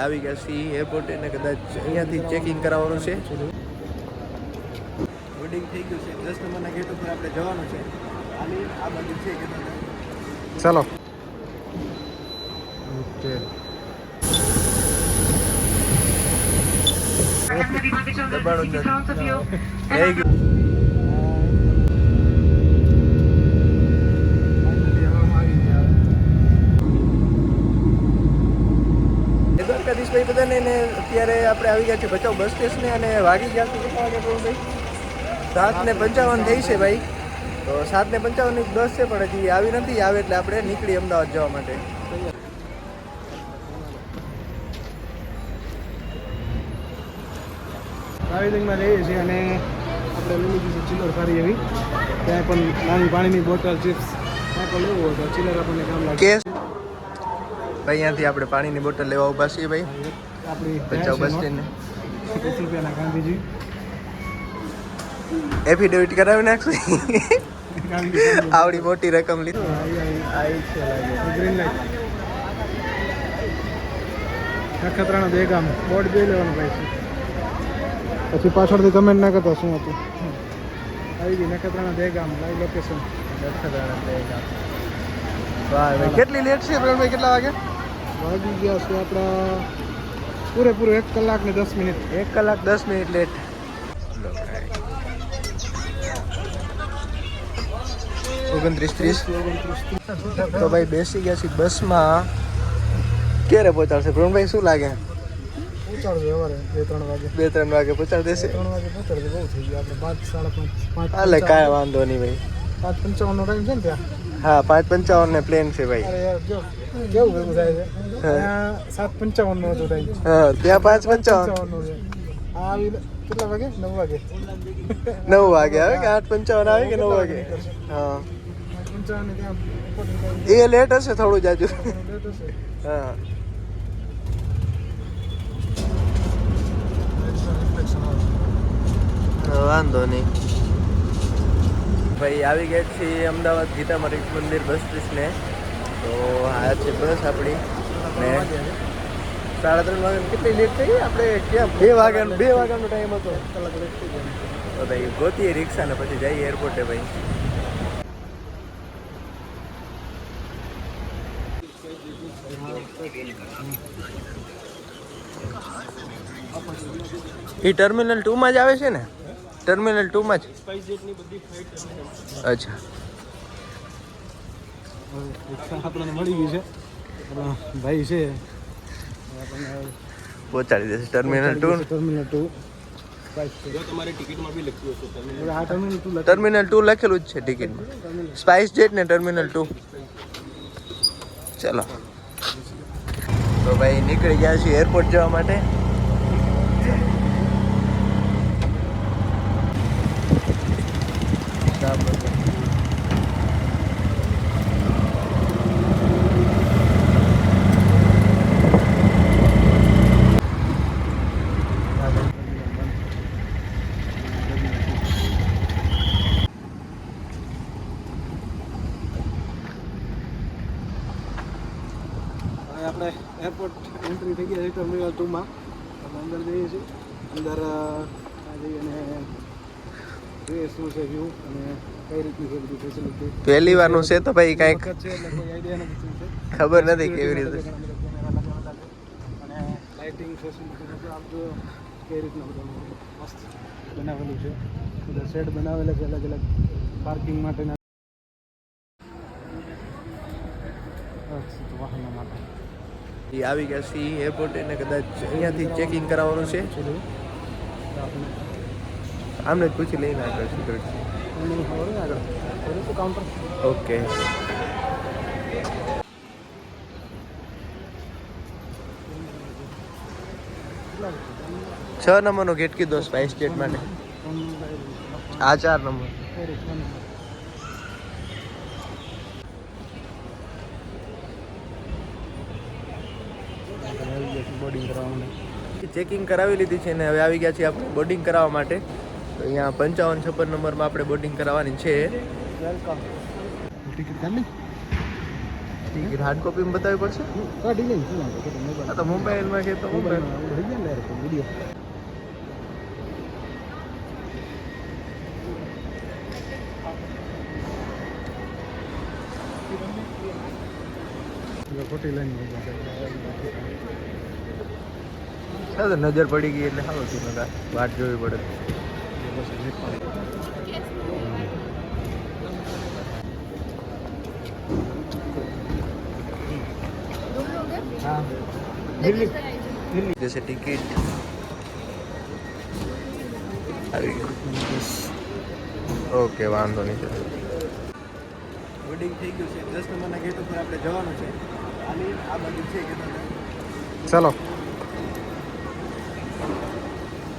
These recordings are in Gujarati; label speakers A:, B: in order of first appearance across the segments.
A: આવી ગયા સી એરપોર્ટ એને કદાચ અહીંયાથી ચેકિંગ કરાવવાનું છે. બોર્ડિંગ થઈ ગયું છે. 10 નંબરના ગેટ ઉપર આપણે જવાનું છે. હાલી આ બાજુ છે કે ચાલો. ઓકે દબાણો થઈ ગયું. દ્વારકાધીશભાઈ બધાને ને અત્યારે આપણે આવી ગયા છીએ ભચાઉ બસ સ્ટેશને અને વાગી ગયા છે કેટલા વાગે ભાઈ 7:55 થઈ છે ભાઈ. તો 7:55 બસ છે પણ હજી આવી નથી. આવે એટલે આપણે નીકળી અમદાવાદ જવા માટે.
B: ટ્રાવેલિંગમાં રહીએ છીએ અને આપણે લઈ લીધી છે ચિલર સારી એવી. ત્યાં પણ નાની પાણીની બોટલ ચિપ્સ ત્યાં પણ લેવું હોય તો ચિલર આપણને કામ લાગે.
A: ભાઈ અહીંયાથી આપણે પાણીની બોટલ લેવા ઊભા છીએ ભાઈ
B: આપણી
A: ભચાઉ બસ સ્ટેન્ડ.
B: 20 રૂપિયાના ગાંધીજી
A: એફિડેવિટ કરાવી નાખશું. આવડી મોટી રકમ લીધી.
B: Green light Nakhatrana Degam board જોઈ લેવાનું ભાઈ. પછી પાછળથી કમેન્ટ ના કરતા શું હતું. આવી ગઈ નખત્રાણા દેગામ લાઈવ લોકેશન.
A: નખત્રાણા દેગામ. વાહ ભાઈ કેટલી લેટ છે પ્રવીણભાઈ? કેટલા વાગે
B: વાગી ગયા છે આપણા પૂરેપૂરું 1 કલાક ને 10 મિનિટ.
A: 1 કલાક 10 મિનિટ લેટ. તો ભાઈ બેસી ગયા છીએ બસમાં. ક્યારે પહોંચાડશે પ્રવીણભાઈ? શું લાગે?
B: પહોંચાડશે સવારે
A: 2-3 વાગે પહોંચાડી દેશે.
B: 3 વાગે પહોંચાડશે. બહુ થઈ ગયું આપણે 5-5:30
A: હાલે કાંઈ વાંધો નહીં ભાઈ.
B: 5:55 નો ટાઈમ છે ને ત્યાં.
A: હા 5:55 ને પ્લેન છે ભાઈ.
B: અરે યાર જો કેવું ભેગું થાય છે. ત્યાં 7:55 નો હતો ટાઈમ.
A: હા ત્યાં 5:55
B: નો છે. આવી કેટલા વાગે? 9 વાગે.
A: 9 વાગે આવે કે 8:55 આવે કે 9 વાગે? હા
B: 55 ને ત્યાં
A: એ લેટ હશે થોડું જાજુ. હા વાંધો નહીં ભાઈ. આવી ગયા છીએ અમદાવાદ ગીતા મારી મંદિર બસ સ્ટેશને. તો આ છે બસ આપણી ને 3:30 વાગે. કેટલી લેટ થઈ આપણે? ક્યાં 2 વાગ્યાનો ટાઈમ હતો. તો ભાઈ ગોતીએ રિક્ષા ને પછી જઈએ એરપોર્ટે ભાઈ. એ ટર્મિનલ 2 માં જ આવે છે ને? ટર્મિનલ 2 માં જ. અચ્છા
B: આપણને મળી ગઈ છે. ભાઈ છે
A: પહોંચાડી દેશે ટર્મિનલ 2.
B: ટર્મિનલ 2
C: તમારી ટિકિટમાં બી લખ્યું હશે
A: ટર્મિનલ 2 લખેલું જ છે ટિકિટમાં. સ્પાઇસ જેટ ને ટર્મિનલ 2. ચલો તો ભાઈ નીકળી ગયા છીએ એરપોર્ટ જવા માટે.
B: આપણે એરપોર્ટ એન્ટ્રી થઈ ગયા છે ટર્મિનલ 2 માં. આપણે અંદર જઈએ છીએ. અંદર જઈને જોઈએ શું છે વ્યૂ અને કઈ રીતની છે બધી ફેસિલિટી.
A: પહેલી વારનું છે તો ભાઈ કાંઈક
B: છે એટલે કોઈ આઈડિયા નથી શું છે.
A: ખબર નથી કેવી રીતે.
B: અને લાઇટિંગ ફેસિલિટી આપ જો કઈ રીતના બધું મસ્ત બનાવેલું છે. બધા શેડ બનાવેલા છે અલગ અલગ પાર્કિંગ માટેના વાહનો માટે.
A: આવી ગયા સી એરપોર્ટ એને કદાચ અહીંયાથી ચેકિંગ કરાવવાનું છે. આમને જ પૂછી લઈને આગળ સિક્યુરિટી.
B: કાઉન્ટર
A: ઓકે 6 નંબરનો ગેટ કીધો સ્પાઇસ જેટ માટે. આ 4 નંબર.
B: બોર્ડિંગ કરાવવાનું
A: ચેકિંગ કરાવી લીધી છે ને હવે આવી ગયા છીએ આપણે બોર્ડિંગ કરાવવા માટે. તો અહીંયા 55-56 નંબરમાં આપણે બોર્ડિંગ કરાવવાની છે.
B: વેલકમ. ટિકિટ કાઢી
A: ટિકિટ હાર્ડ કોપીમાં બતાવવી પડશે
B: કાઢી લઈને શું વાંધો છે મોબાઈલ
A: આ તો મોબાઈલમાં કે તો મોબાઈલ
B: મોબાઈલમાં થઈ ગયા ને ડાયરેક્ટ વિડીયો ખોટી લાઈન
A: નજર પડી ગઈ એટલે સારું થયું નકા વાટ જોવી પડે
B: हाँ दिल्ली दिल्ली
A: जैसे टिकट આવી ગઈ ઓકે વાંધો નહીં ચલો બોર્ડિંગ થઈ ગયું છે 10 નંબરના ગેટ ઉપર આપણે જવાનું છે ખાલી આ બાજુ છે કે
B: ચાલો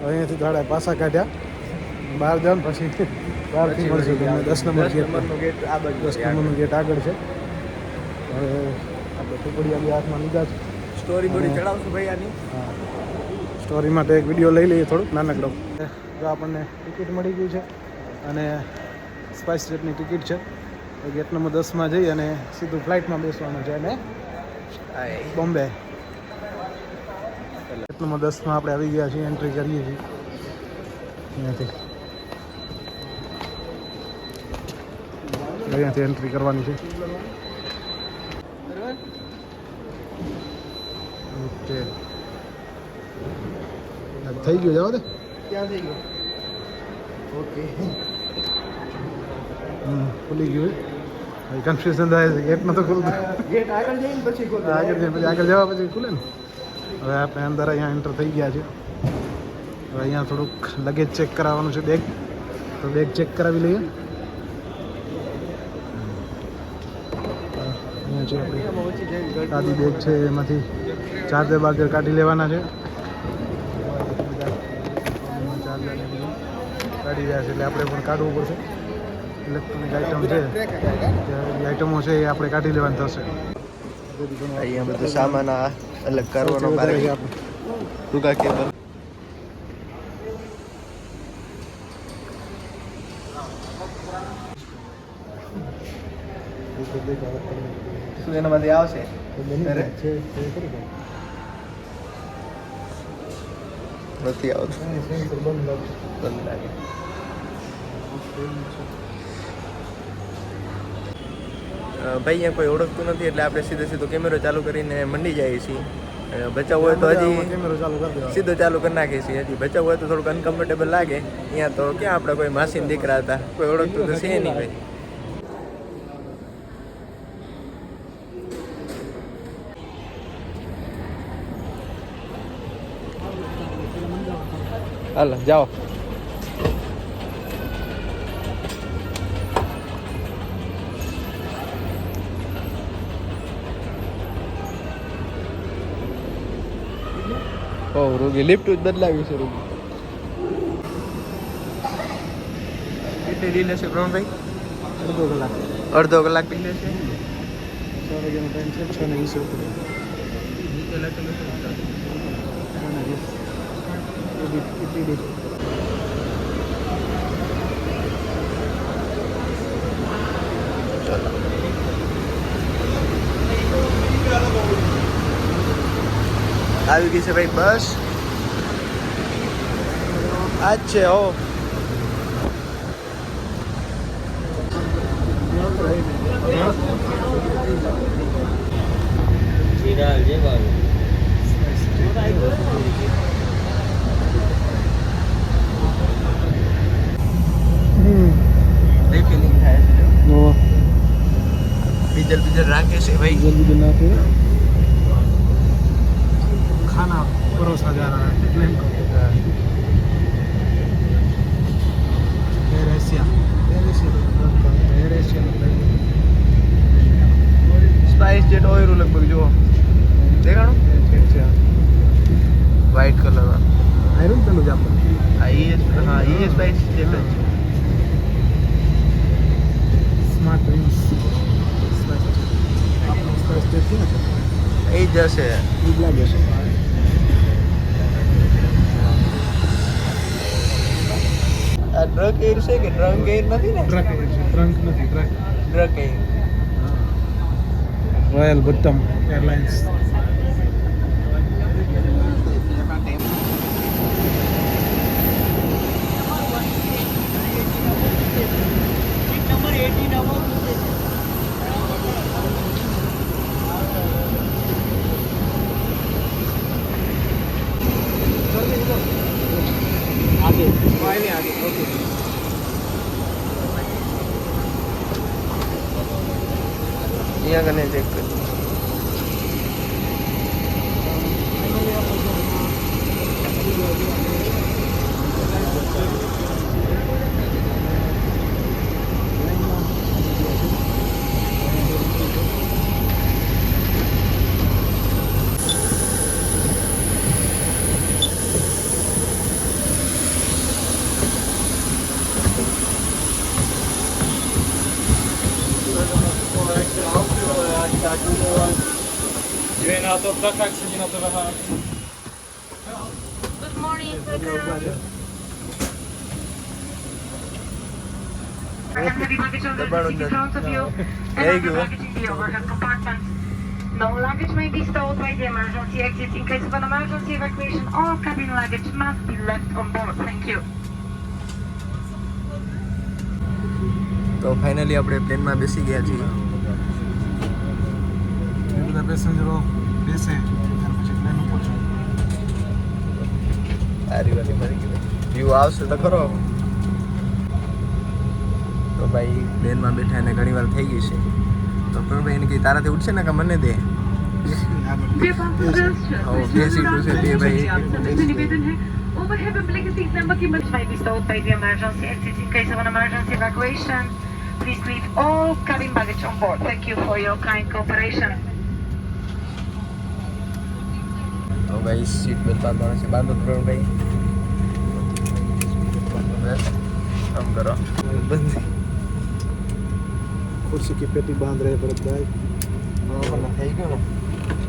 B: અહીંયાથી ગાડા પાછા કાઢ્યા બહાર જાવ ને પછી બહારથી મળશે તમને 10 નંબરનો
A: ગેટ આ બાજુ
B: 10 નંબરનો ગેટ આગળ છે હવે આપણે ટુકડીયા બી હાથમાં લીધા છે
A: સ્ટોરી બોડી ચડાવશું ભાઈ આની
B: હા સ્ટોરી માટે એક વિડીયો લઈ લઈએ થોડુંક નાનકડો તો આપણને ટિકિટ મળી ગઈ છે અને સ્પાઇસ જેટની ટિકિટ છે ગેટ નંબર 10માં જઈ અને સીધું ફ્લાઇટમાં બેસવાનું છે અને બોમ્બે ગેટ નંબર 10માં આપણે આવી ગયા છીએ એન્ટ્રી કરીએ છીએ અહીંયાથી એન્ટ્રી કરવાની છે ઓકે થઈ ગયું જવા દે
A: ક્યાં થઈ ગયું ઓકે
B: ખુલી ગયું ભાઈ કન્ફ્યુઝન થાય છે ગેટ નતો ખુલતો
A: ગેટ આગળ જઈને પછી ખોલ
B: આગળ જઈને પછી આગળ જવા પછી ખુલે ને હવે આપણે અંદર અહીંયા એન્ટર થઈ ગયા છે હવે અહીંયા થોડુંક લગેજ ચેક કરાવવાનું છે બેગ તો બેગ ચેક કરાવી લઈએ અહીંયા છે આપણી સાદી બેગ છે એમાંથી ચાર્જર બાર્જર કાઢી લેવાના છે કાઢી રહ્યા છે એટલે આપણે પણ કાઢવું પડશે ઇલેક્ટ્રોનિક આઇટમ છે જે આઇટમો છે એ આપણે કાઢી લેવાની થશે
A: અહીંયા બધું સામાન આ અલગ કરવાનો
B: વધારે
A: બારે
B: છે આપણે
A: ટૂંકા કેબલ શું એનામાંથી આવશે અરે. નથી આવતું બંધ લાગે ભાઈ અહીંયા કોઈ ઓળખતું નથી એટલે આપણે સીધો કેમેરો ચાલુ કરીને મંડી જઈએ છીએ બચાવ હોય તો હજી
B: કેમેરો ચાલુ કરી દેવાનો
A: સીધો ચાલુ કરી નાખીએ છીએ હજી બચાવ હોય તો થોડુંક અનકમ્ફર્ટેબલ લાગે અહીંયા તો ક્યાં આપણે કોઈ માસીન દીકરા હતા કોઈ ઓળખતું તો છે નહીં ભાઈ હાલો જાઓ ઓ રૂગી લિફ્ટ જ બદલાવી છે રૂગી કેટલી ડી લેશે પ્રવીણભાઈ
B: અડધો કલાક
A: અડધો કલાક ડી લેશે
B: 6 વાગ્યાનો ટાઈમ છે 6:20
A: આવી ગઈ છે ભાઈ બસ આજ છે હો રિફિલિંગ થાય છે ડીઝલ રાખે છે ભાઈ
B: जल्दी नाते खाना परोसा जा रहा है प्लेन को air Asia
A: spice jet oil લગભગ જુઓ દેખાણું વ્હાઈટ કલર
B: आयरन पेलो जापर
A: હા એ સ્પાઇસ જેટ જ છે
B: स्मार्ट ड्रीम्स स्पाइस देखी ना
A: એ જ હશે
B: ईद लागे છે
A: આ ડ્રગ એર છે કે ડ્રંક એર નથી ને
B: ટ્રક છે ટ્રંક નથી ટ્રક
A: ડ્રગ એર
B: રોયલ બટમ એરલાઇન્સ. आगे आगे आगे ओके.
A: અહીંયા કને ચેક કર.
D: Good morning, welcome. I have heavy luggage on the seat in front of you and other luggage in the overhead compartment. No luggage may be stowed by the emergency exit. In case of an emergency evacuation, all cabin luggage must be left on board. Thank you.
A: તો ફાઇનલી આપણે પ્લેનમાં બેસી ગયા છીએ.
B: એ બધા પેસેન્જરો બેસે ત્યાર પછી પ્લેન ઉપર ચડે.
A: સારી વાલી મરી ગઈ. વ્યૂ આવશે તો ખરો. તો ભાઈ પ્લેનમાં બેઠા એને ઘણી વાર થઈ ગઈ છે. તો ભાઈ એને કહી તારાથી ઉઠશે ને કે મને દે.
D: Dear passengers,
A: Oh, yes, it was a day by
D: निवेदन है overhead public seat number की must be stowed by the emergency exit. In case of an emergency evacuation, please leave all cabin baggage on board. Thank you for your kind cooperation.
A: તો ભાઈ સીટ બેલ્ટ બાંધવાનો છે. બાંધો ત્રણ ભાઈ. બસ આમ કરો. બંધ
B: ખુરશી की पेटी बांध रहे भरतભાઈ.
A: થઈ ગયો ને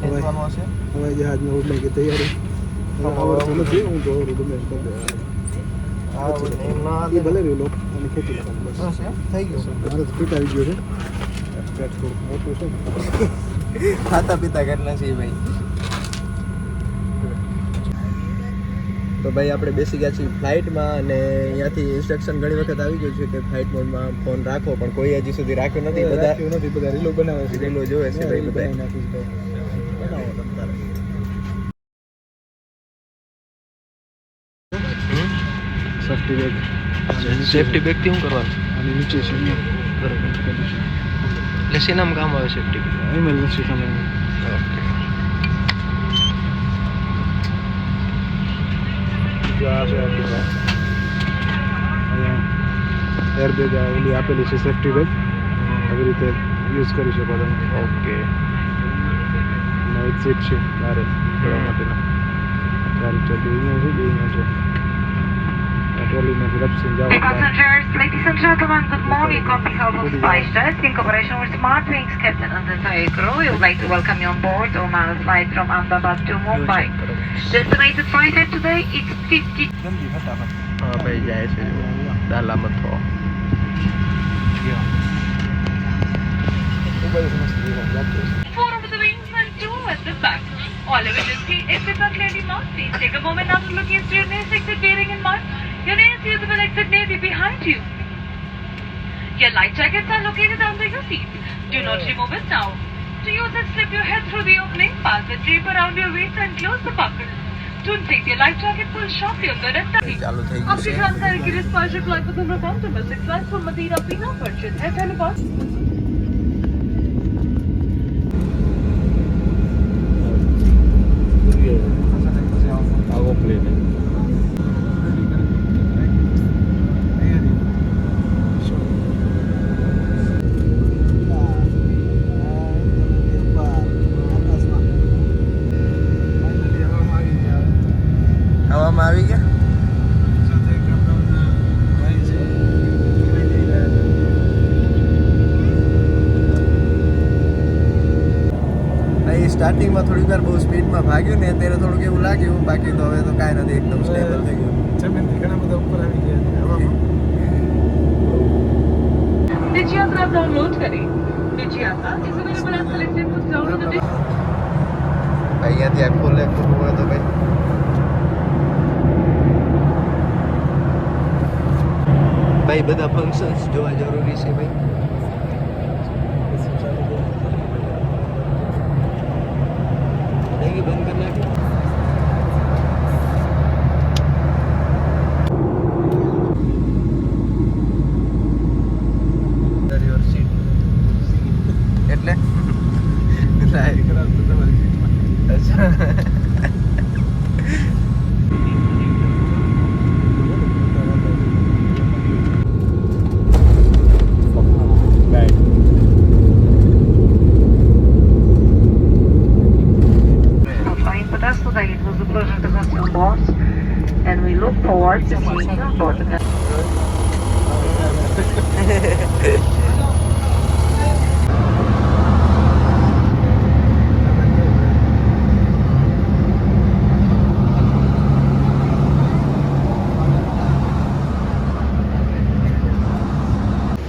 A: ખેંચવાનો હશે.
B: હવાઈ જહાજમાં ઉડने की तैयारी. આવડતું નથી હું તો ગમે એમ કરી દે.
A: એમ ના
B: એ ભલે રહ્યું લોક અને ખેંચી લેવાનું બસ.
A: બસ એમ થઈ ગયું.
B: મારે તો ફિટ આવી ગયો છે. પેટ થોડુંક મોટું છે.
A: ખાતા પીતા કેટલા છે ભાઈ. તો ભાઈ આપણે બેસી ગયા છીએ ફ્લાઇટમાં અને અહીંયાથી ઇન્સ્ટ્રક્શન ઘણી વખત આવી ગયું છે કે ફ્લાઇટ મોડમાં ફોન રાખો, પણ કોઈ હજી સુધી રાખ્યો નથી. બધા
B: રાખ્યું નથી, બધા રીલો બનાવે છે.
A: રીલો જોવે છે ભાઈ બધા.
B: નાખી છે.
A: બનાવો તમ તારે.
B: સેફ્ટી બેગ
A: સેફ્ટી બેગ થી શું કરવાનું?
B: અને નીચે છે
A: બરાબર. એટલે શેનામાં કામ આવે સેફ્ટી બેગ?
B: ઇમરજન્સી સમય
A: ઓકે.
B: જો આ છે આપણી પાસે અહીંયા એરબેગ ઓલી આપેલી છે સેફ્ટી બેગ. આવી રીતે યુઝ કરી શકો તમે.
A: ઓકે.
B: અને એક સીટ છે બારે જવા માટેના. સારું ચાલ બે અહીંયા છે, બે અહીંયા છે. આ ટ્રોલીમાંથી લપસીને જાઓ.
D: Dear passengers, ladies and gentlemen, good morning. On behalf of SpiceJet, in cooperation with SmartWings Captain and the entire crew, we would like to welcome you on board on our flight from Ahmedabad to Mumbai. The estimated flight time today is 50.
B: જલ્દી ફટાફટ.
A: હા ભાઈ જાય છે દાલા મથો.
B: મોબાઈલ સમજતી લાગતો છે.
D: Four over the wings and two at the back. All emergency exits are clearly marked. Please take a moment after looking at your nearest exit, bearing in mind your nearest usable exit may be behind you. Your life jackets are located under your seats. Do not remove it now. To use it, slip your head through the opening, pass the drape around your waist and close the buckle. To inflate your life jacket, pull sharply on the red tabby.
A: ચાલુ થઈ ગયું
D: आपकी
A: છે.
D: जानकारी के लिए स्पाइसजेट फ्लाइट पर धूम्रपान डोमेस्टिक फ्लाइट फ्रॉम मदीना बीना परचेज है धन्यवाद.
C: આવો પ્લેન
A: હવામાં આવી ગયા. સ્ટાર્ટિંગમાં થોડીક વાર બહુ સ્પીડમાં ભાગ્યું ને ત્યારે થોડુંક એવું લાગ્યું, બાકી તો હવે તો કાંઈ નથી, એકદમ સ્ટેબલ થઈ ગયું.
B: જમીનથી ઘણા બધા ઉપર આવી ગયા છે હવામાં.
D: डिजियात्रा डाउनलोड करें. Vijayata is available at selected food stalls in the
A: ભાઈ અહીંયાથી આ ખોલે ખોલવું હોય તો ભાઈ ભાઈ બધા ફંક્શન્સ જોવા જરૂરી છે ભાઈ બંધ કરી નાખી એટલે
E: Flying with us today, it was a pleasure to have you on board, and we look forward to seeing you on board again.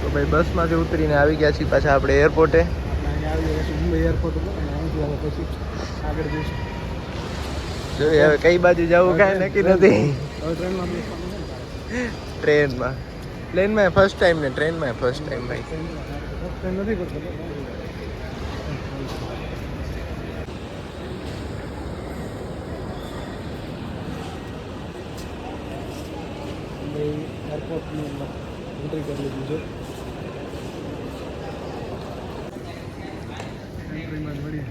A: તો ભાઈ બસમાંથી ઉતરીને આવી ગયા છીએ પાછા આપણે એરપોર્ટે
B: અહીંયા આવી ગયા છે મુંબઈ એરપોર્ટ ઉપર અને અહીંથી હવે પછી આગળ જઈશું.
A: જોઈએ હવે કઈ બાજુ જવું કાંઈ નક્કી નથી
B: હવે ટ્રેનમાં બેસવાનું છે ને.
A: ટ્રેનમાં પ્લેનમાં ફર્સ્ટ ટાઈમ ને ટ્રેનમાં ફર્સ્ટ ટાઈમ ભાઈ
B: ટ્રેન નથી કરતો. એરપોર્ટની એન્ટ્રી કરી લીધું છે. એન્ટ્રીમાં જ મળી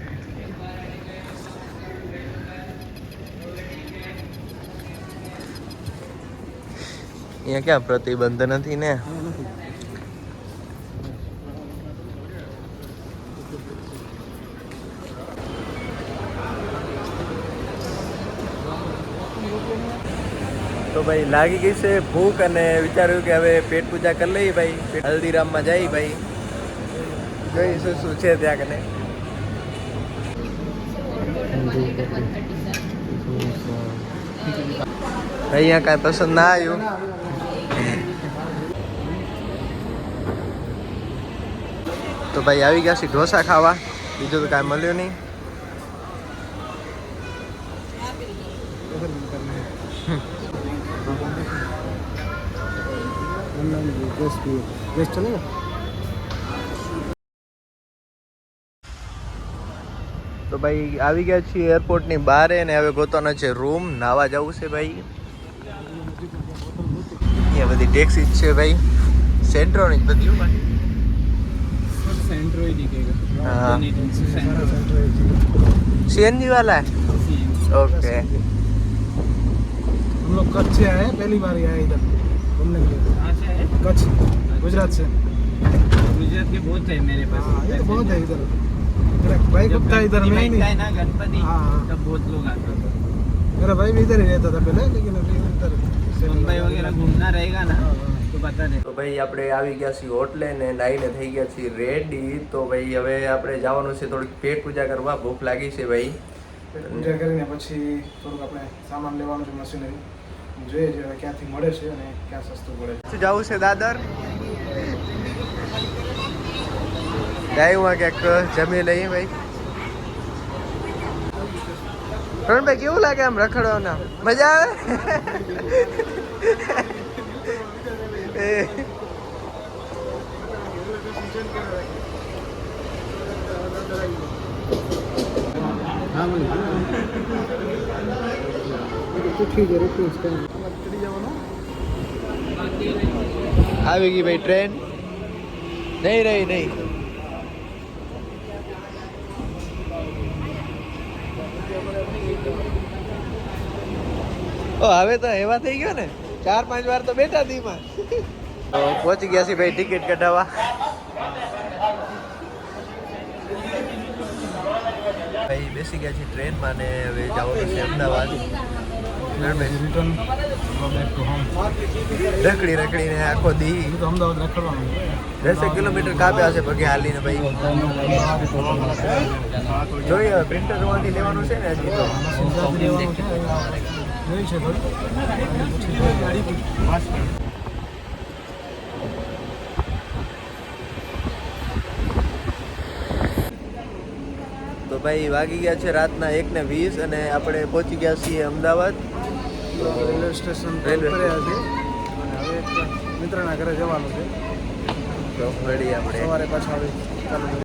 A: અહીંયા ક્યાં પ્રતિબંધ નથી ને
B: નથી.
A: તો ભાઈ લાગી ગઈ છે ભૂખ અને વિચાર્યું કે હવે પેટ પૂજા કરી લઈએ ભાઈ હલ્દીરામમાં જઈ ભાઈ જોઈશું શું છે ત્યાં કને અહીંયા કાંઈ પસંદ ના આવ્યું તો ભાઈ આવી ગયા છે ઢોસા ખાવા બીજું તો કાંઈ મળ્યું નહીં
B: વેસ્ટ ચલે
A: તો ભાઈ આવી ગયા છીએ એરપોર્ટની બહાર ને હવે ગોતવાનો છે રૂમ નાવા જવું છે ભાઈ અહીંયા બધી ટેક્સી છે ભાઈ સેન્ટ્રોની જ બધી હો ભાઈ
C: सेंट्रो ही दिखेगा
A: हाँ।
C: सेंट्रो
A: सीएनजी वाला है ओके
B: हम लोग कच्छ से आए हैं, पहली बार ही आए इधर घूमने के लिए.
C: कहाँ से है
B: कच्छ गुजरात से.
C: गुजरात के बहुत है मेरे पास
B: हाँ ये तो बहुत है इधर. मेरा भाई खुद था इधर में ही
C: है
B: नहीं.
C: ना गणपति
B: हाँ.
C: तब बहुत लोग आते हैं
B: मेरा भाई भी इधर ही रहता था पहले लेकिन अभी इधर
C: मुंबई वगैरह घूमना रहेगा ना तो बता दे
A: તો ભાઈ આપણે આવી ગયા છીએ હોટલે ને નાઈને થઈ ગયા છીએ રેડી તો ભાઈ હવે આપણે જવાનું છે થોડીક પેટ પૂજા કરવા ભૂખ લાગી છે ભાઈ
B: પૂજા કરીને પછી થોડુંક આપણે સામાન લેવાનું છે મશીનરી જોઈએ છે હવે ક્યાંથી મળે છે અને ક્યાં સસ્તું પડે છે.
A: શું જવું છે દાદર ગાયમાં ક્યાંક જમી લઈએ ભાઈ પ્રવીણભાઈ કેવું લાગે આમ રખડવાના મજા આવે
B: હા મળી ઠીક છે રોકી ચડી જવાનું.
A: આવી ગઈ ભાઈ ટ્રેન નહીં રહી નહીં ઓ હવે તો એવા થઈ ગયો ને 4-5 વાર તો બેઠા ધીમા તો પહોંચી ગયા છીએ ભાઈ ટિકિટ કઢાવવા ભાઈ બેસી ગયા છીએ ટ્રેનમાં ને હવે જવાનું છે Ahmedabad
B: return back to home.
A: રખડી રખડીને આખો દી
B: તો અમદાવાદ રખડવાનું
A: 10 કિલોમીટર કાપ્યા છે પગે હાલીને ભાઈ જોઈએ હવે પ્રિન્ટર માંથી લેવાનું છે ને હજી તો
B: જોઈ છે
A: ભાઈ વાગી ગયા છે રાતના 1:20 અને આપણે પહોંચી ગયા છીએ અમદાવાદ.
B: રેલવે સ્ટેશન પર
A: રેલવે
B: ઉતર્યા છે અને હવે એક મિત્રના ઘરે જવાનું છે.
A: તો મળીએ આપણે
B: સવારે પાછા હવે ચાલુ કરીએ.